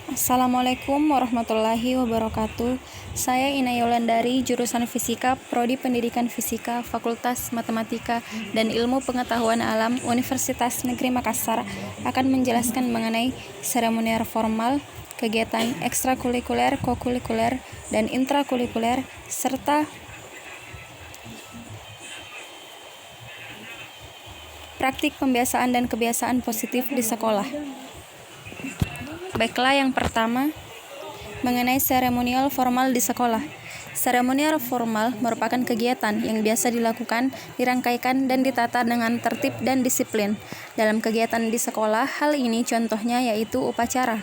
Assalamualaikum warahmatullahi wabarakatuh. Saya Ina Yolandari, jurusan Fisika, Prodi Pendidikan Fisika, Fakultas Matematika dan Ilmu Pengetahuan Alam, Universitas Negeri Makassar, akan menjelaskan mengenai seremonial formal, kegiatan ekstrakurikuler, kokurikuler, dan intrakurikuler, serta praktik pembiasaan dan kebiasaan positif di sekolah. Baiklah, yang pertama, mengenai seremonial formal di sekolah. Seremonial formal merupakan kegiatan yang biasa dilakukan, dirangkaikan, dan ditata dengan tertib dan disiplin. Dalam kegiatan di sekolah, hal ini contohnya yaitu upacara.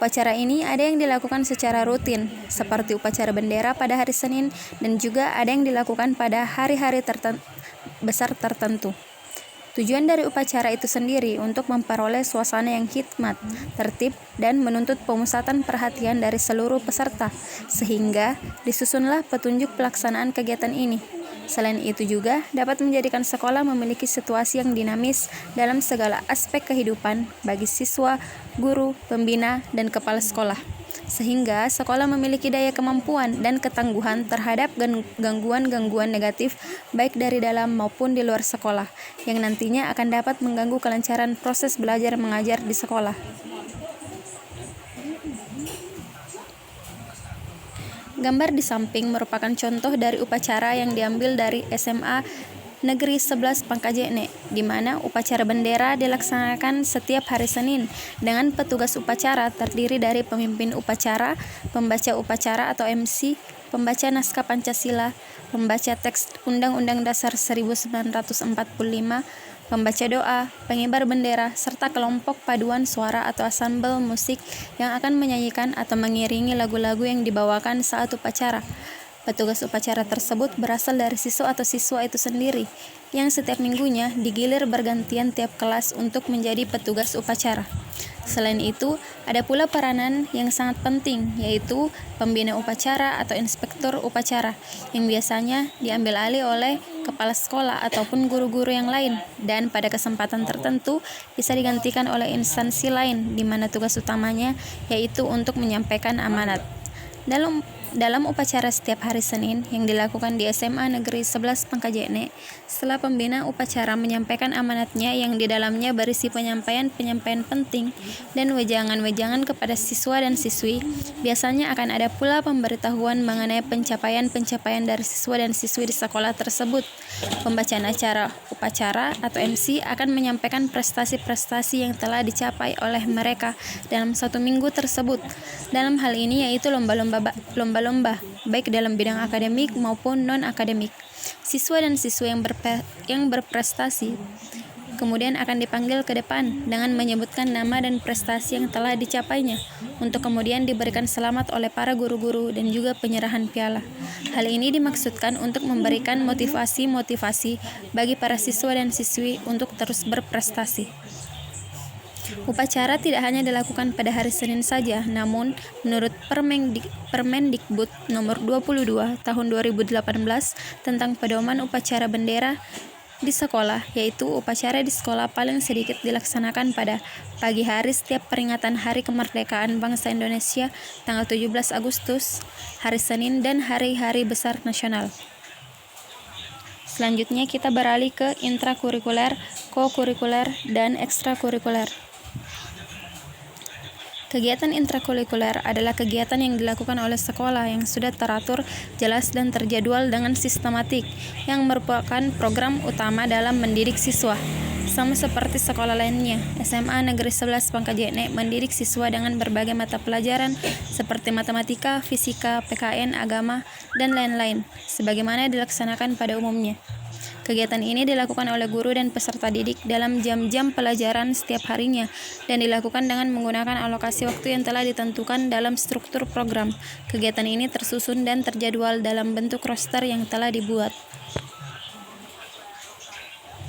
Upacara ini ada yang dilakukan secara rutin, seperti upacara bendera pada hari Senin, dan juga ada yang dilakukan pada hari-hari besar tertentu. Tujuan dari upacara itu sendiri untuk memperoleh suasana yang hikmat, tertib, dan menuntut pemusatan perhatian dari seluruh peserta, sehingga disusunlah petunjuk pelaksanaan kegiatan ini. Selain itu juga dapat menjadikan sekolah memiliki situasi yang dinamis dalam segala aspek kehidupan bagi siswa, guru, pembina, dan kepala sekolah, sehingga sekolah memiliki daya kemampuan dan ketangguhan terhadap gangguan-gangguan negatif baik dari dalam maupun di luar sekolah, yang nantinya akan dapat mengganggu kelancaran proses belajar mengajar di sekolah. Gambar di samping merupakan contoh dari upacara yang diambil dari SMA Negeri 11 Pangkajene, di mana upacara bendera dilaksanakan setiap hari Senin dengan petugas upacara terdiri dari pemimpin upacara, pembaca upacara atau MC, pembaca naskah Pancasila, pembaca teks Undang-Undang Dasar 1945, pembaca doa, pengibar bendera, serta kelompok paduan suara atau ansambel musik yang akan menyanyikan atau mengiringi lagu-lagu yang dibawakan saat upacara. Petugas upacara tersebut berasal dari siswa atau siswa itu sendiri, yang setiap minggunya digilir bergantian tiap kelas untuk menjadi petugas upacara. Selain itu, ada pula peranan yang sangat penting, yaitu pembina upacara atau inspektur upacara, yang biasanya diambil alih oleh kepala sekolah ataupun guru-guru yang lain, dan pada kesempatan tertentu bisa digantikan oleh instansi lain, di mana tugas utamanya yaitu untuk menyampaikan amanat. Dalam upacara setiap hari Senin yang dilakukan di SMA Negeri 11 Pangkajene, setelah pembina upacara menyampaikan amanatnya yang di dalamnya berisi penyampaian penting dan wejangan-wejangan kepada siswa dan siswi, biasanya akan ada pula pemberitahuan mengenai pencapaian dari siswa dan siswi di sekolah tersebut. Pembacaan acara upacara atau MC akan menyampaikan prestasi-prestasi yang telah dicapai oleh mereka dalam satu minggu tersebut. Dalam hal ini yaitu lomba-lomba baik dalam bidang akademik maupun non-akademik. Siswa dan siswa yang berprestasi kemudian akan dipanggil ke depan dengan menyebutkan nama dan prestasi yang telah dicapainya, untuk kemudian diberikan selamat oleh para guru-guru dan juga penyerahan piala. Hal ini dimaksudkan untuk memberikan motivasi bagi para siswa dan siswi untuk terus berprestasi. Upacara tidak hanya dilakukan pada hari Senin saja, namun menurut Permendikbud nomor 22 tahun 2018 tentang pedoman upacara bendera di sekolah, yaitu upacara di sekolah paling sedikit dilaksanakan pada pagi hari setiap peringatan Hari Kemerdekaan Bangsa Indonesia tanggal 17 Agustus, hari Senin, dan hari-hari besar nasional. Selanjutnya kita beralih ke intrakurikuler, kokurikuler, dan ekstrakurikuler. Kegiatan intrakurikuler adalah kegiatan yang dilakukan oleh sekolah yang sudah teratur, jelas, dan terjadwal dengan sistematik, yang merupakan program utama dalam mendidik siswa. Sama seperti sekolah lainnya, SMA Negeri 11 Pangkajene mendidik siswa dengan berbagai mata pelajaran seperti matematika, fisika, PKN, agama, dan lain-lain, sebagaimana dilaksanakan pada umumnya. Kegiatan ini dilakukan oleh guru dan peserta didik dalam jam-jam pelajaran setiap harinya dan dilakukan dengan menggunakan alokasi waktu yang telah ditentukan dalam struktur program. Kegiatan ini tersusun dan terjadwal dalam bentuk roster yang telah dibuat.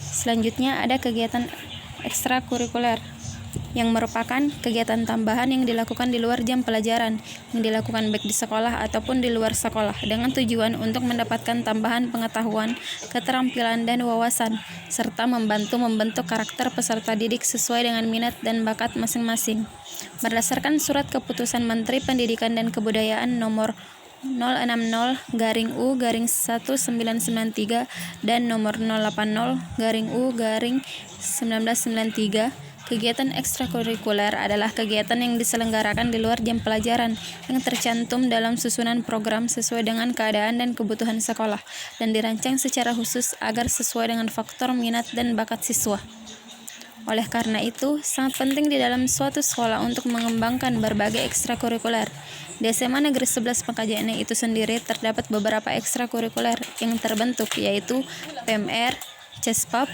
Selanjutnya ada kegiatan ekstrakurikuler. yang merupakan kegiatan tambahan yang dilakukan di luar jam pelajaran, yang dilakukan baik di sekolah ataupun di luar sekolah, dengan tujuan untuk mendapatkan tambahan pengetahuan, keterampilan, dan wawasan, serta membantu membentuk karakter peserta didik sesuai dengan minat dan bakat masing-masing. Berdasarkan Surat Keputusan Menteri Pendidikan dan Kebudayaan Nomor 060-U-1993 dan Nomor 080-U-1993, kegiatan ekstrakurikuler adalah kegiatan yang diselenggarakan di luar jam pelajaran yang tercantum dalam susunan program sesuai dengan keadaan dan kebutuhan sekolah dan dirancang secara khusus agar sesuai dengan faktor minat dan bakat siswa. Oleh karena itu, sangat penting di dalam suatu sekolah untuk mengembangkan berbagai ekstrakurikuler. Di SMA Negeri 11 Pangkajene itu sendiri terdapat beberapa ekstrakurikuler yang terbentuk, yaitu PMR, CESPAP,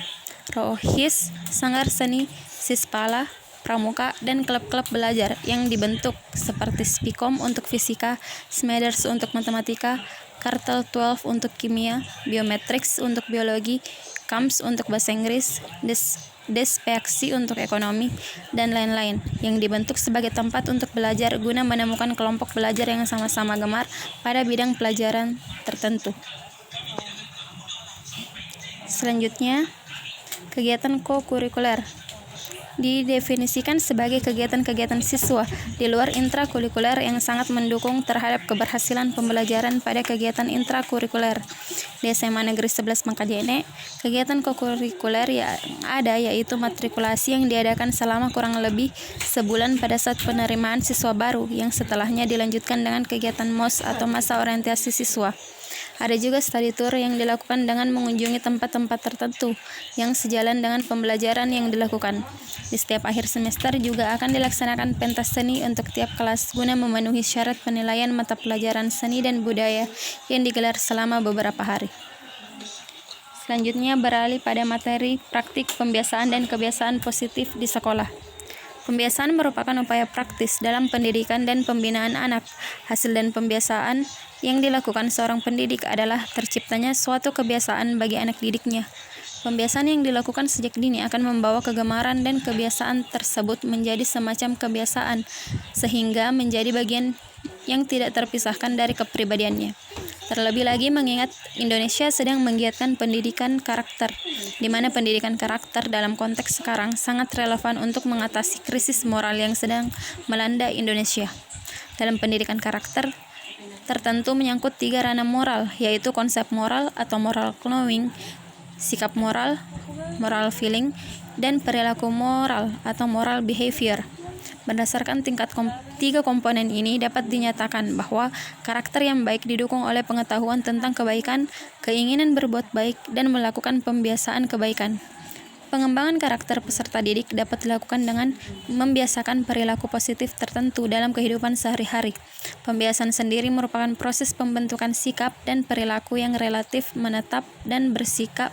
Rohis, Sanggar Seni, Sispala, Pramuka, dan klub-klub belajar yang dibentuk seperti Spikom untuk fisika, Smeders untuk matematika, Kartel 12 untuk kimia, Biometrics untuk biologi, KAMS untuk bahasa Inggris, Despeksi untuk ekonomi, dan lain-lain, yang dibentuk sebagai tempat untuk belajar guna menemukan kelompok belajar yang sama-sama gemar pada bidang pelajaran tertentu. Selanjutnya, kegiatan kokurikuler didefinisikan sebagai kegiatan-kegiatan siswa di luar intrakurikuler yang sangat mendukung terhadap keberhasilan pembelajaran pada kegiatan intrakurikuler. Di SMA Negeri 11 Pangkajene, kegiatan kokurikuler yang ada yaitu matrikulasi yang diadakan selama kurang lebih sebulan pada saat penerimaan siswa baru, yang setelahnya dilanjutkan dengan kegiatan MOS atau masa orientasi siswa. Ada juga study tour yang dilakukan dengan mengunjungi tempat-tempat tertentu yang sejalan dengan pembelajaran yang dilakukan. Di setiap akhir semester juga akan dilaksanakan pentas seni untuk tiap kelas guna memenuhi syarat penilaian mata pelajaran seni dan budaya yang digelar selama beberapa hari. Selanjutnya beralih pada materi praktik pembiasaan dan kebiasaan positif di sekolah. Pembiasaan merupakan upaya praktis dalam pendidikan dan pembinaan anak. Hasil dan pembiasaan yang dilakukan seorang pendidik adalah terciptanya suatu kebiasaan bagi anak didiknya. Pembiasaan yang dilakukan sejak dini akan membawa kegemaran dan kebiasaan tersebut menjadi semacam kebiasaan, sehingga menjadi bagian yang tidak terpisahkan dari kepribadiannya. Terlebih lagi mengingat Indonesia sedang menggiatkan pendidikan karakter, di mana pendidikan karakter dalam konteks sekarang sangat relevan untuk mengatasi krisis moral yang sedang melanda Indonesia. Dalam pendidikan karakter, tertentu menyangkut 3 ranah moral, yaitu konsep moral atau moral knowing, sikap moral, moral feeling, dan perilaku moral atau moral behavior. Berdasarkan tingkat 3 komponen ini dapat dinyatakan bahwa karakter yang baik didukung oleh pengetahuan tentang kebaikan, keinginan berbuat baik, dan melakukan pembiasaan kebaikan. Pengembangan karakter peserta didik dapat dilakukan dengan membiasakan perilaku positif tertentu dalam kehidupan sehari-hari. Pembiasaan sendiri merupakan proses pembentukan sikap dan perilaku yang relatif menetap dan bersikap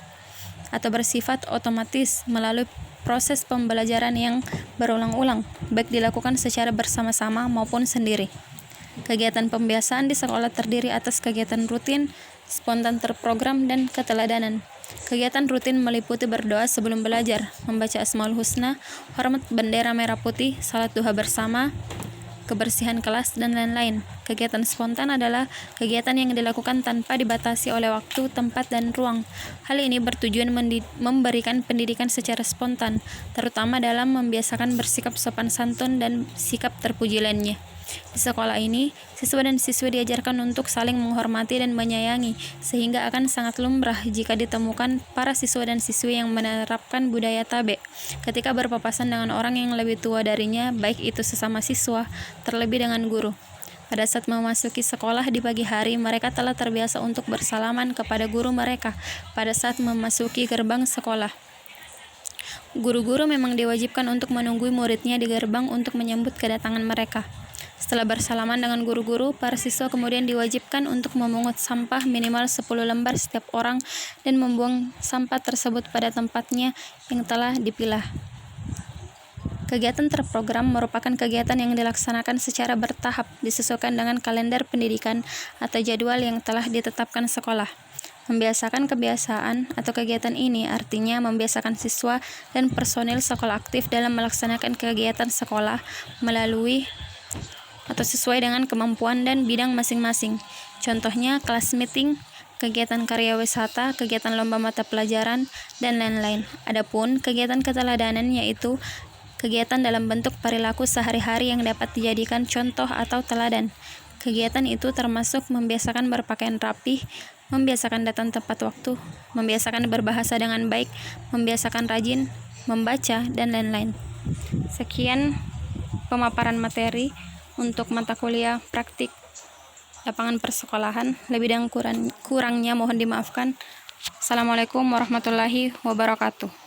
atau bersifat otomatis melalui proses pembelajaran yang berulang-ulang, baik dilakukan secara bersama-sama maupun sendiri. Kegiatan pembiasaan di sekolah terdiri atas kegiatan rutin, spontan terprogram, dan keteladanan. Kegiatan rutin meliputi berdoa sebelum belajar, membaca Asmaul Husna, hormat bendera merah putih, salat duha bersama, kebersihan kelas, dan lain-lain. Kegiatan spontan adalah kegiatan yang dilakukan tanpa dibatasi oleh waktu, tempat, dan ruang. Hal ini bertujuan memberikan pendidikan secara spontan, terutama dalam membiasakan bersikap sopan santun dan sikap terpuji lainnya. Di sekolah ini, siswa dan siswi diajarkan untuk saling menghormati dan menyayangi, sehingga akan sangat lumrah jika ditemukan para siswa dan siswi yang menerapkan budaya tabe ketika berpapasan dengan orang yang lebih tua darinya, baik itu sesama siswa, terlebih dengan guru. Pada saat memasuki sekolah di pagi hari, mereka telah terbiasa untuk bersalaman kepada guru mereka pada saat memasuki gerbang sekolah. Guru-guru memang diwajibkan untuk menunggu muridnya di gerbang untuk menyambut kedatangan mereka. Setelah bersalaman dengan guru-guru, para siswa kemudian diwajibkan untuk memungut sampah minimal 10 lembar setiap orang dan membuang sampah tersebut pada tempatnya yang telah dipilah. Kegiatan terprogram merupakan kegiatan yang dilaksanakan secara bertahap, disesuaikan dengan kalender pendidikan atau jadwal yang telah ditetapkan sekolah. Membiasakan kebiasaan atau kegiatan ini artinya membiasakan siswa dan personil sekolah aktif dalam melaksanakan kegiatan sekolah melalui atau sesuai dengan kemampuan dan bidang masing-masing. Contohnya kelas meeting, kegiatan karya wisata, kegiatan lomba mata pelajaran, dan lain-lain. Adapun kegiatan keteladanan yaitu kegiatan dalam bentuk perilaku sehari-hari yang dapat dijadikan contoh atau teladan. Kegiatan itu termasuk membiasakan berpakaian rapih, membiasakan datang tepat waktu, membiasakan berbahasa dengan baik, membiasakan rajin membaca, dan lain-lain. Sekian pemaparan materi untuk mata kuliah praktik lapangan persekolahan. Lebih dan kurangnya mohon dimaafkan. Assalamualaikum warahmatullahi wabarakatuh.